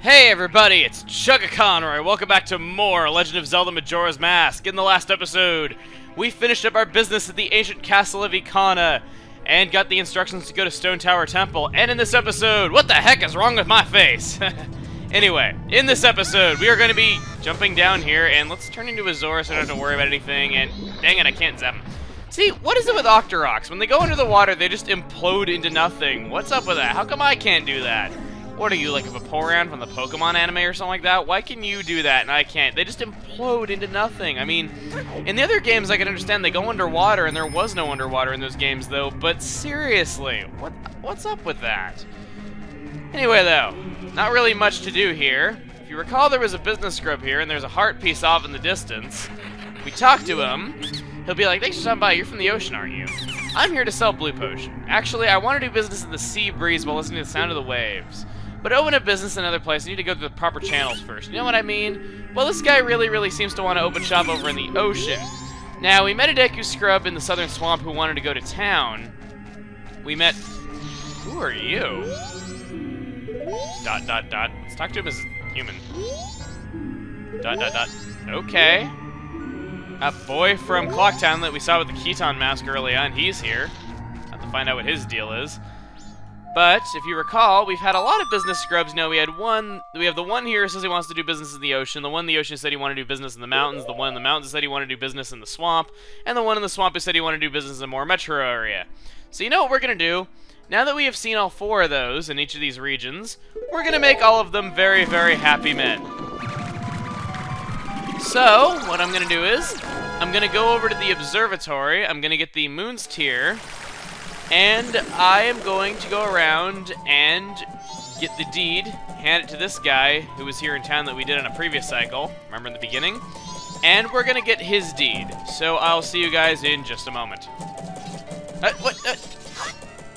Hey everybody, it's Chugga Conroy. Welcome back to more Legend of Zelda Majora's Mask. In the last episode, we finished up our business at the ancient castle of Ikana and got the instructions to go to Stone Tower Temple. And in this episode, what the heck is wrong with my face? Anyway, in this episode, we are going to be jumping down here, and let's turn into a Zora so I don't have to worry about anything, and dang it, I can't zap him. See, what is it with Octoroks? When they go under the water, they just implode into nothing. What's up with that? How come I can't do that? What are you, like a Vaporeon from the Pokemon anime or something like that? Why can you do that and I can't? They just implode into nothing. I mean, in the other games I can understand they go underwater, and there was no underwater in those games though, but seriously, what's up with that? Anyway though, not really much to do here. If you recall, there was a business scrub here, and there's a heart piece off in the distance. We talk to him, he'll be like, "Thanks for stopping by, you're from the ocean, aren't you?" "I'm here to sell Blue Potion. Actually, I want to do business in the sea breeze while listening to the sound of the waves. But to open a business in another place, you need to go through the proper channels first. You know what I mean? Well, this guy really seems to want to open shop over in the ocean. Now, we met a Deku scrub in the southern swamp who wanted to go to town. We met... Who are you? ... Let's talk to him as human. ... Okay. A boy from Clocktown that we saw with the Keaton mask early on, he's here. Have to find out what his deal is. But, if you recall, we've had a lot of business scrubs. No, we have the one here who says he wants to do business in the ocean, the one in the ocean said he wanted to do business in the mountains, the one in the mountains said he wanted to do business in the swamp, and the one in the swamp who said he wanted to do business in the more metro area. So you know what we're going to do? Now that we have seen all four of those in each of these regions, we're going to make all of them very happy men. So, what I'm going to do is, I'm going to go over to the observatory, I'm going to get the Moon's Tear, and I am going to go around and get the deed, hand it to this guy who was here in town that we did on a previous cycle, remember in the beginning? And we're going to get his deed. So I'll see you guys in just a moment.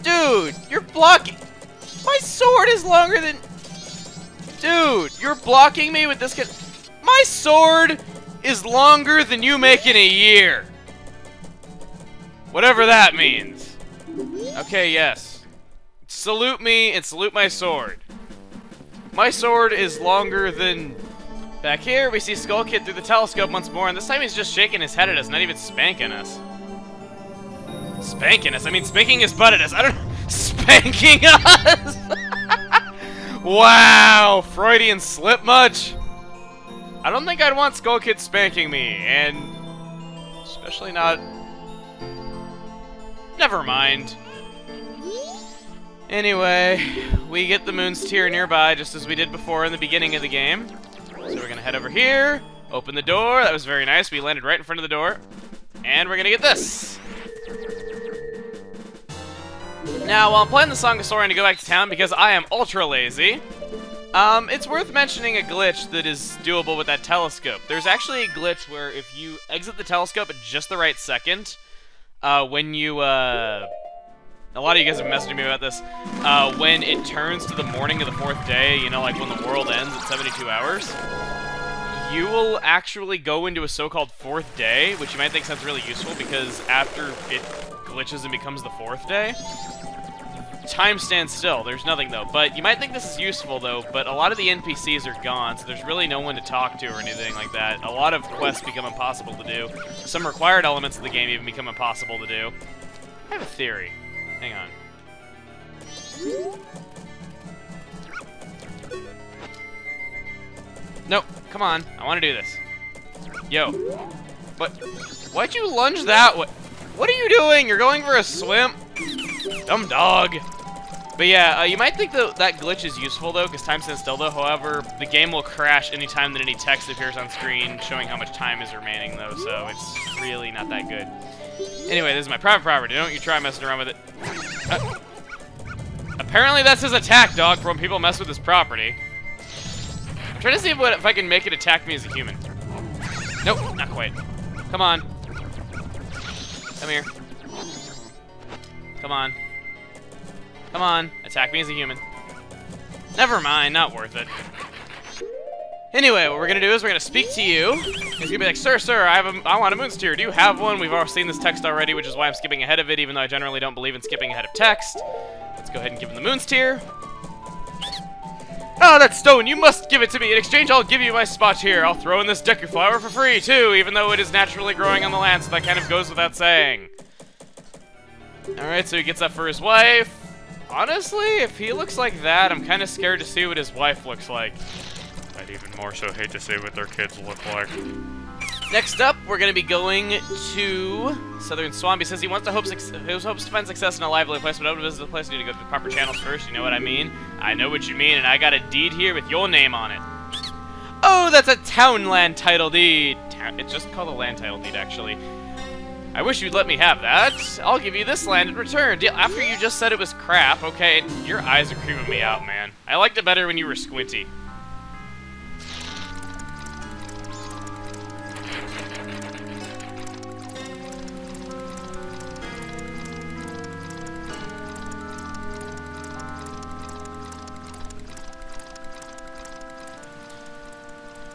Dude, you're blocking. My sword is longer than... Dude, you're blocking me with this kid. My sword is longer than you make in a year. Whatever that means. Okay, yes. Salute me and salute my sword. My sword is longer than... Back here, we see Skull Kid through the telescope once more, and this time he's just shaking his head at us, not even spanking us. Spanking us? I mean, spanking his butt at us. I don't... Spanking us! Wow! Freudian slip much? I don't think I'd want Skull Kid spanking me, and... especially not... Never mind. Anyway, we get the Moon's Tear nearby, just as we did before in the beginning of the game. So we're gonna head over here, open the door. That was very nice. We landed right in front of the door. And we're gonna get this. Now, while I'm playing the Song of Sora to go back to town because I am ultra lazy, it's worth mentioning a glitch that is doable with that telescope. There's actually a glitch where if you exit the telescope at just the right second, when you, a lot of you guys have messaged me about this, when it turns to the morning of the 4th day, you know, like when the world ends at 72 hours, you will actually go into a so-called 4th day, which you might think sounds really useful because after it glitches and becomes the 4th day, time stands still. There's nothing, though. But you might think this is useful, though, but a lot of the NPCs are gone, so there's really no one to talk to or anything like that. A lot of quests become impossible to do. Some required elements of the game even become impossible to do. I have a theory. Hang on. Nope, come on. I want to do this. Yo. What? Why'd you lunge that way? What are you doing? You're going for a swim? Dumb dog. But yeah, you might think that glitch is useful, though, because time stands still, though. However, the game will crash anytime that any text appears on screen showing how much time is remaining, though, so it's really not that good. Anyway, this is my private property. Don't you try messing around with it. Apparently that's his attack, dog, for when people mess with his property. I'm trying to see if I can make it attack me as a human. Nope, not quite. Come on. Come here. Come on. Come on. Attack me as a human. Never mind, not worth it. Anyway, what we're gonna do is we're gonna speak to you. He's gonna be like, "Sir, I want a Moon's Tear. Do you have one?" We've already seen this text already, which is why I'm skipping ahead of it, even though I generally don't believe in skipping ahead of text. Let's go ahead and give him the Moon's Tear. Ah, that stone! You must give it to me! In exchange, I'll give you my spot here. I'll throw in this Deku flower for free, too, even though it is naturally growing on the land, so that kind of goes without saying. Alright, so he gets that for his wife. Honestly, if he looks like that, I'm kind of scared to see what his wife looks like. I'd even more so hate to see what their kids look like. Next up, we're going to be going to Southern Swamp. He says he wants to hopes to find success in a lively place, but to visit the place, you need to go to the proper channels first. You know what I mean? I know what you mean, and I got a deed here with your name on it. Oh, that's a town land title deed. It's just called a land title deed, actually. I wish you'd let me have that. I'll give you this land in return. After you just said it was crap, okay? Your eyes are creeping me out, man. I liked it better when you were squinty.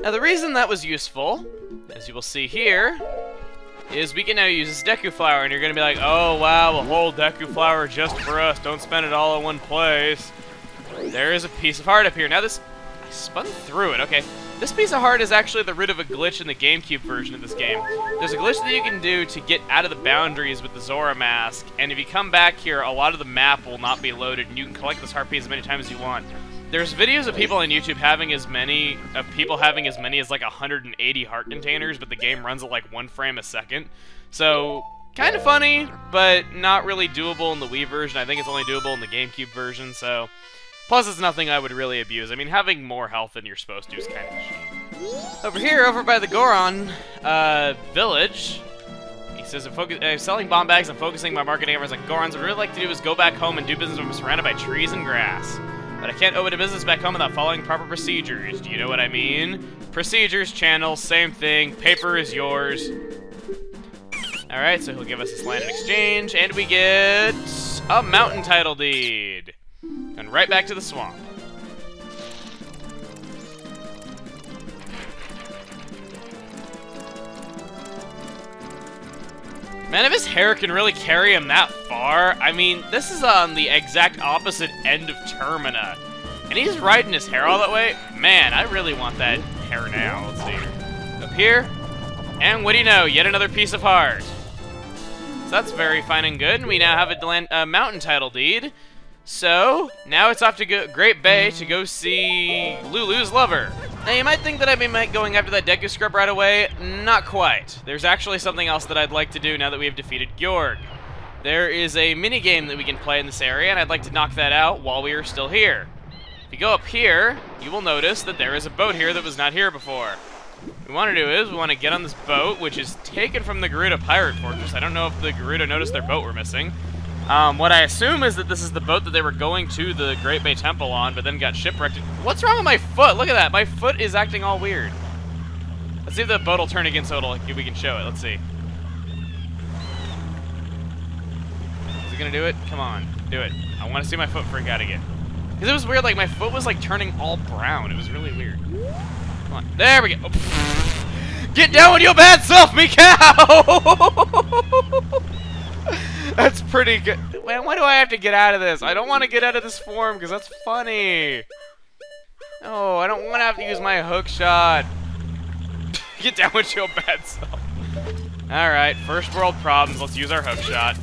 Now, the reason that was useful, as you will see here, is we can now use this Deku flower, and you're gonna be like, oh wow, a whole Deku flower just for us, don't spend it all in one place. There is a piece of heart up here. Now this, I spun through it, okay. This piece of heart is actually the root of a glitch in the GameCube version of this game. There's a glitch that you can do to get out of the boundaries with the Zora mask, and if you come back here, a lot of the map will not be loaded, and you can collect this heart piece as many times as you want. There's videos of people on YouTube having as many as like 180 heart containers, but the game runs at like 1 frame a second. So, kind of funny, but not really doable in the Wii version. I think it's only doable in the GameCube version, so... Plus, it's nothing I would really abuse. I mean, having more health than you're supposed to is kind of shitty. Over here, over by the Goron village, he says, I'm selling bomb bags and focusing my marketing efforts on Gorons. What I'd really like to do is go back home and do business when I'm surrounded by trees and grass. But I can't open a business back home without following proper procedures. Do you know what I mean? Procedures, channels, same thing. Paper is yours. Alright, so he'll give us this land in exchange, and we get a mountain title deed. And right back to the swamp. Man, if his hair can really carry him that far, I mean, this is on the exact opposite end of Termina. And he's riding his hair all that way? Man, I really want that hair now. Let's see. Up here. And what do you know? Yet another piece of heart. So that's very fine and good. And we now have a mountain title deed. So, now it's off to Great Bay to go see Lulu's lover. Now, you might think that I'd be going after that Deku scrub right away. Not quite. There's actually something else that I'd like to do now that we have defeated Gyorg. There is a mini-game that we can play in this area, and I'd like to knock that out while we are still here. If you go up here, you will notice that there is a boat here that was not here before. What we want to do is, we want to get on this boat, which is taken from the Gerudo Pirate Fortress. I don't know if the Gerudo noticed their boat were missing. What I assume is that this is the boat that they were going to the Great Bay Temple on, but then got shipwrecked. What's wrong with my foot? Look at that. My foot is acting all weird. Let's see if the boat will turn again so we can show it. Let's see. Is it going to do it? Come on. Do it. I want to see my foot freak out again. Because it was weird. Like, my foot was, like, turning all brown. It was really weird. Come on. There we go. Oh, get down with your bad self, me cow! That's pretty good. Man, why do I have to get out of this? I don't want to get out of this form because that's funny. Oh, I don't want to have to use my hook shot. Get down with your bad self. Alright, first world problems. Let's use our hook shot.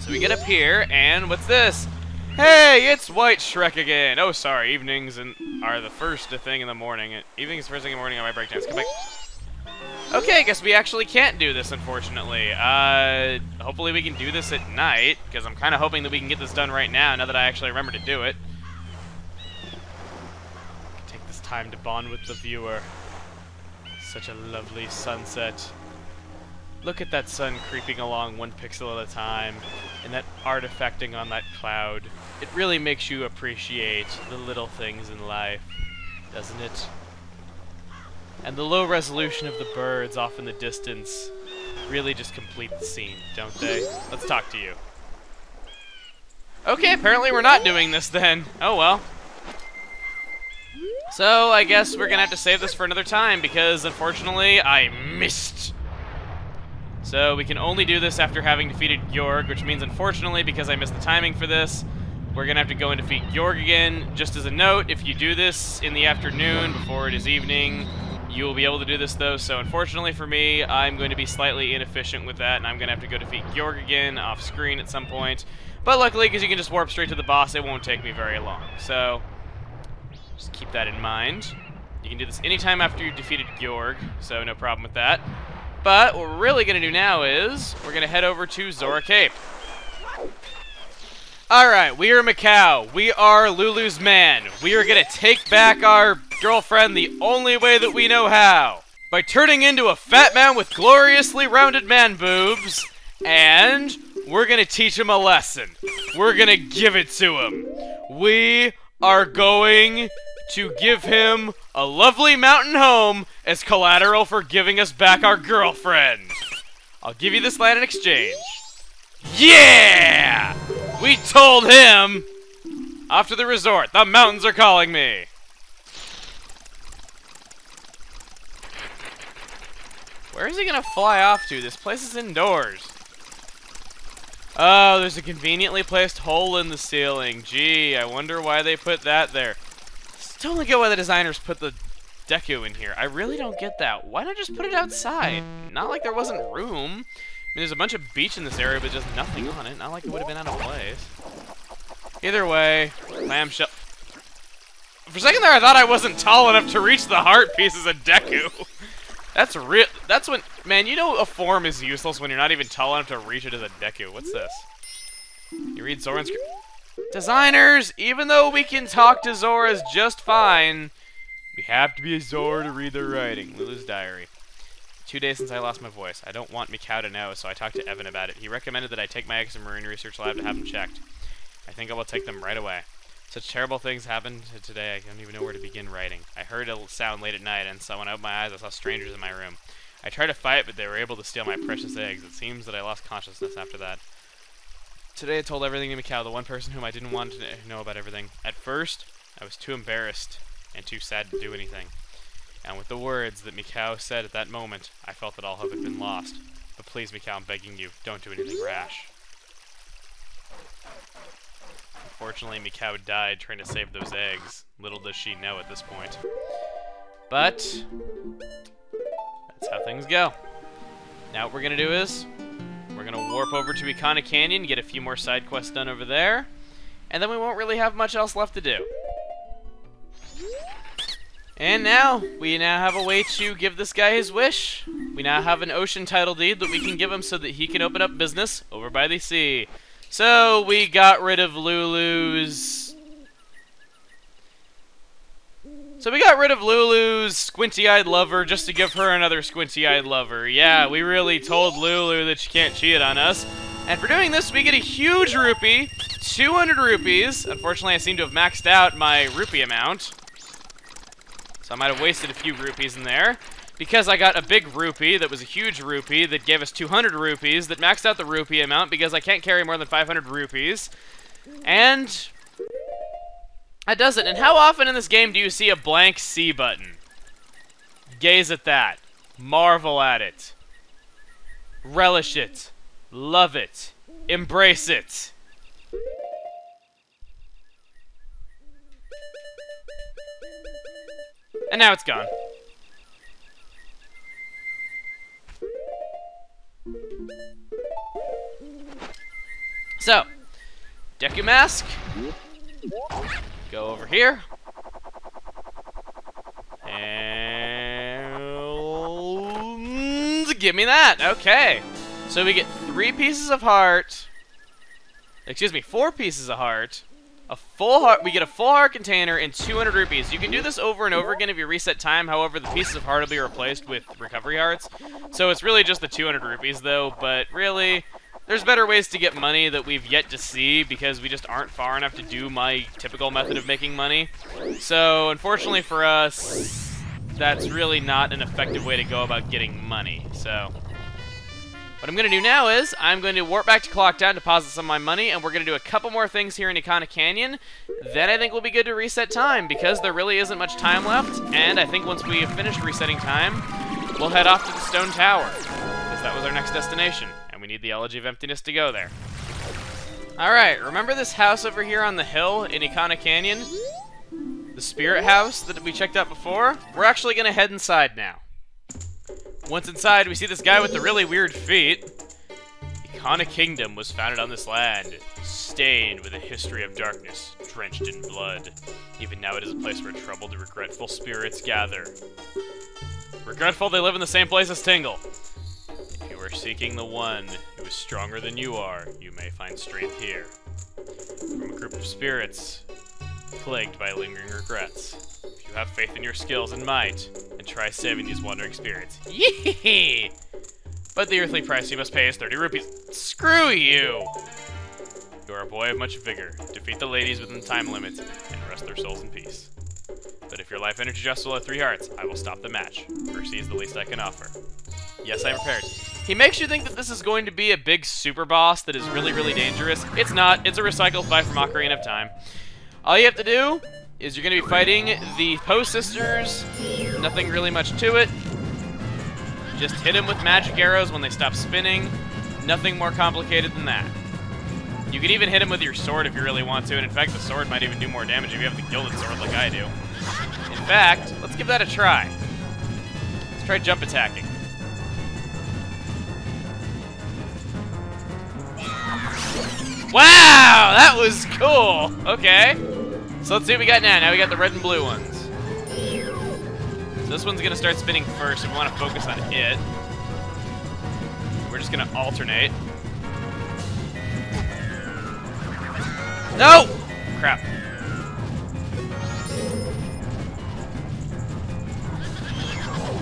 So we get up here, and what's this? Hey, it's White Shrek again. Oh, sorry. Evenings are the first thing in the morning. Evenings first thing in the morning on my breakdowns. Come back. Okay, I guess we actually can't do this, unfortunately. Hopefully we can do this at night, because I'm kind of hoping that we can get this done right now that I actually remember to do it. Take this time to bond with the viewer. Such a lovely sunset. Look at that sun creeping along 1 pixel at a time, and that artifacting on that cloud. It really makes you appreciate the little things in life, doesn't it? And the low resolution of the birds off in the distance really just complete the scene, don't they? Let's talk to you. Okay, apparently we're not doing this then. Oh well. So, I guess we're gonna have to save this for another time, because unfortunately, I missed. So, we can only do this after having defeated Gyorg, which means unfortunately, because I missed the timing for this, we're gonna have to go and defeat Georg again. Just as a note, if you do this in the afternoon before it is evening, you will be able to do this though. So unfortunately for me, I'm going to be slightly inefficient with that, and I'm gonna have to go defeat Georg again off screen at some point. But luckily, because you can just warp straight to the boss, it won't take me very long. So just keep that in mind. You can do this anytime after you've defeated Georg, so no problem with that. But what we're really gonna do now is we're gonna head over to Zora Cape. Alright, we are Mikau. We are Lulu's man. We are gonna take back our girlfriend the only way that we know how. By turning into a fat man with gloriously rounded man boobs. And we're gonna teach him a lesson. We're gonna give it to him. We are going to give him a lovely mountain home as collateral for giving us back our girlfriend. I'll give you this land in exchange. Yeah! We told him! Off to the resort. The mountains are calling me. Where is he gonna fly off to? This place is indoors. Oh, there's a conveniently placed hole in the ceiling. Gee, I wonder why they put that there. Still don't get why the designers put the Deku in here. I really don't get that. Why not just put it outside? Not like there wasn't room. I mean, there's a bunch of beach in this area, but just nothing on it. Not like it would have been out of place. Either way, clamshell. For a second there, I thought I wasn't tall enough to reach the heart pieces of Deku. That's real. That's when, man, you know a form is useless when you're not even tall enough to reach it as a Deku. What's this? You read Zora's script. Designers, even though we can talk to Zoras just fine, we have to be a Zora to read their writing. Lulu's diary. 2 days since I lost my voice. I don't want Mikau to know, so I talked to Evan about it. He recommended that I take my ex to Marine Research Lab to have them checked. I think I will take them right away. Such terrible things happened today, I don't even know where to begin writing. I heard a sound late at night, and so when I opened my eyes, I saw strangers in my room. I tried to fight, but they were able to steal my precious eggs. It seems that I lost consciousness after that. Today I told everything to Mikau, the one person whom I didn't want to know about everything. At first, I was too embarrassed and too sad to do anything. And with the words that Mikau said at that moment, I felt that all hope had been lost. But please, Mikau, I'm begging you, don't do anything rash. Unfortunately, Mikau died trying to save those eggs. Little does she know at this point. But that's how things go. Now what we're going to do is we're going to warp over to Ikana Canyon, get a few more side quests done over there, and then we won't really have much else left to do. And now, we now have a way to give this guy his wish. We now have an ocean title deed that we can give him so that he can open up business over by the sea. So, we got rid of Lulu's... squinty-eyed lover just to give her another squinty-eyed lover. Yeah, we really told Lulu that she can't cheat on us. And for doing this, we get a huge rupee, 200 rupees. Unfortunately, I seem to have maxed out my rupee amount. So I might have wasted a few rupees in there. Because I got a big rupee that was a huge rupee that gave us 200 rupees that maxed out the rupee amount because I can't carry more than 500 rupees. And that does it. And how often in this game do you see a blank C button? Gaze at that. Marvel at it. Relish it. Love it. Embrace it. And now it's gone. So, Deku mask. Go over here. And give me that. Okay. So we get 3 pieces of heart. Excuse me, 4 pieces of heart. A full heart. We get a full heart container and 200 rupees. You can do this over and over again if you reset time. However, the pieces of heart will be replaced with recovery hearts. So it's really just the 200 rupees though. But really, there's better ways to get money that we've yet to see because we just aren't far enough to do my typical method of making money. So unfortunately for us, that's really not an effective way to go about getting money. So what I'm going to do now is I'm going to warp back to Clock Town, deposit some of my money, and we're going to do a couple more things here in Ikana Canyon. Then I think we'll be good to reset time because there really isn't much time left. And I think once we have finished resetting time, we'll head off to the Stone Tower because that was our next destination. And we need the Elegy of Emptiness to go there. Alright, remember this house over here on the hill in Ikana Canyon? The spirit house that we checked out before? We're actually gonna head inside now. Once inside, we see this guy with the really weird feet. Ikana Kingdom was founded on this land, stained with a history of darkness, drenched in blood. Even now it is a place where troubled, regretful spirits gather. Regretful, they live in the same place as Tingle. If you are seeking the one who is stronger than you are, you may find strength here. From a group of spirits plagued by lingering regrets. If you have faith in your skills and might, and try saving these wandering spirits. Yee! But the earthly price you must pay is 30 rupees. Screw you! You are a boy of much vigor. Defeat the ladies within the time limits, and rest their souls in peace. But if your life energy just below 3 hearts, I will stop the match. Mercy is the least I can offer. Yes, I am prepared. He makes you think that this is going to be a big super boss that is really, really dangerous. It's not. It's a recycled fight from Ocarina of Time. All you have to do is you're going to be fighting the Poe Sisters. Nothing really much to it. Just hit him with magic arrows when they stop spinning. Nothing more complicated than that. You can even hit him with your sword if you really want to, and in fact the sword might even do more damage if you have the gilded sword like I do. In fact, let's give that a try. Let's try jump attacking. Wow, that was cool. Okay. So let's see what we got now. Now we got the red and blue ones. So this one's gonna start spinning first, and we want to focus on it. We're just gonna alternate. No! Crap.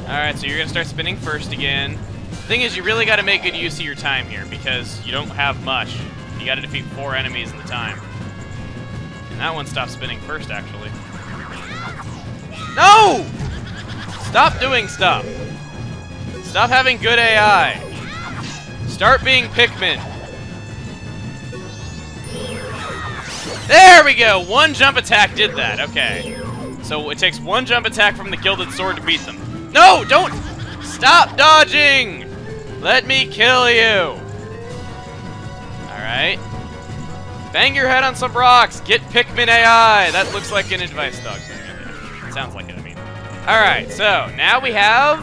Alright, so you're gonna start spinning first again. The thing is, you really gotta make good use of your time here, because you don't have much. You gotta defeat 4 enemies in the time. And that one stopped spinning first, actually. No! Stop doing stuff. Stop having good AI. Start being Pikmin. There we go! 1 jump attack did that. Okay. So it takes 1 jump attack from the gilded sword to beat them. No! Don't! Stop dodging! Let me kill you! Alright. Bang your head on some rocks! Get Pikmin AI! That looks like an advice dog thing. It sounds like it, I mean. Alright, so now we have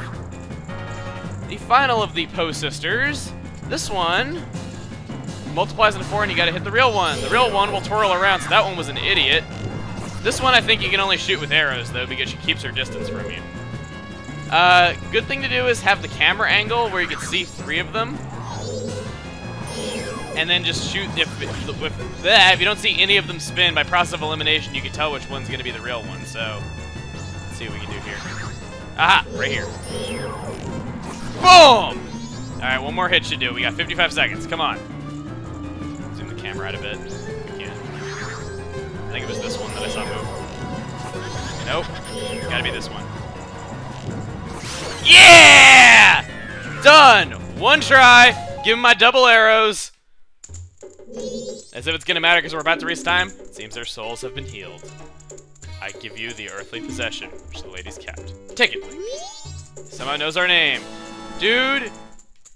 the final of the Poe Sisters. This one multiplies into 4 and you gotta hit the real one. The real one will twirl around, so that one was an idiot. This one I think you can only shoot with arrows though, because she keeps her distance from you. Good thing to do is have the camera angle where you can see 3 of them. And then just shoot, if you don't see any of them spin, by process of elimination you can tell which one's gonna be the real one, so let's see what we can do here. Aha! Right here. Boom! Alright, 1 more hit should do. We got 55 seconds, come on. Zoom the camera out a bit. We can. I think it was this one that I saw move. Nope. Gotta be this one. Yeah! Done! 1 try. Give him my double arrows. As if it's gonna matter because we're about to reach time. It seems their souls have been healed. I give you the earthly possession, which the lady's kept. Take it, Link. Someone knows our name. Dude,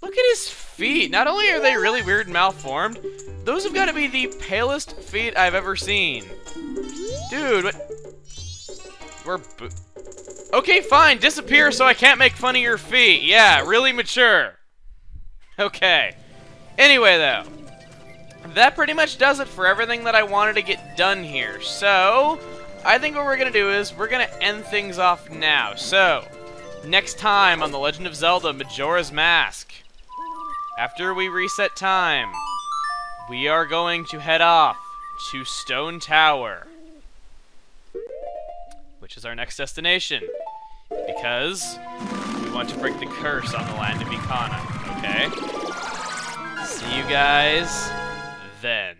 look at his feet. Not only are they really weird and malformed, those have got to be the palest feet I've ever seen. Dude, what? Okay, fine. Disappear so I can't make fun of your feet. Yeah, really mature. Okay. Anyway, though. That pretty much does it for everything that I wanted to get done here. So, I think what we're going to do is we're going to end things off now. So, next time on The Legend of Zelda Majora's Mask, after we reset time, we are going to head off to Stone Tower, which is our next destination, because we want to break the curse on the land of Ikana, okay? See you guys then.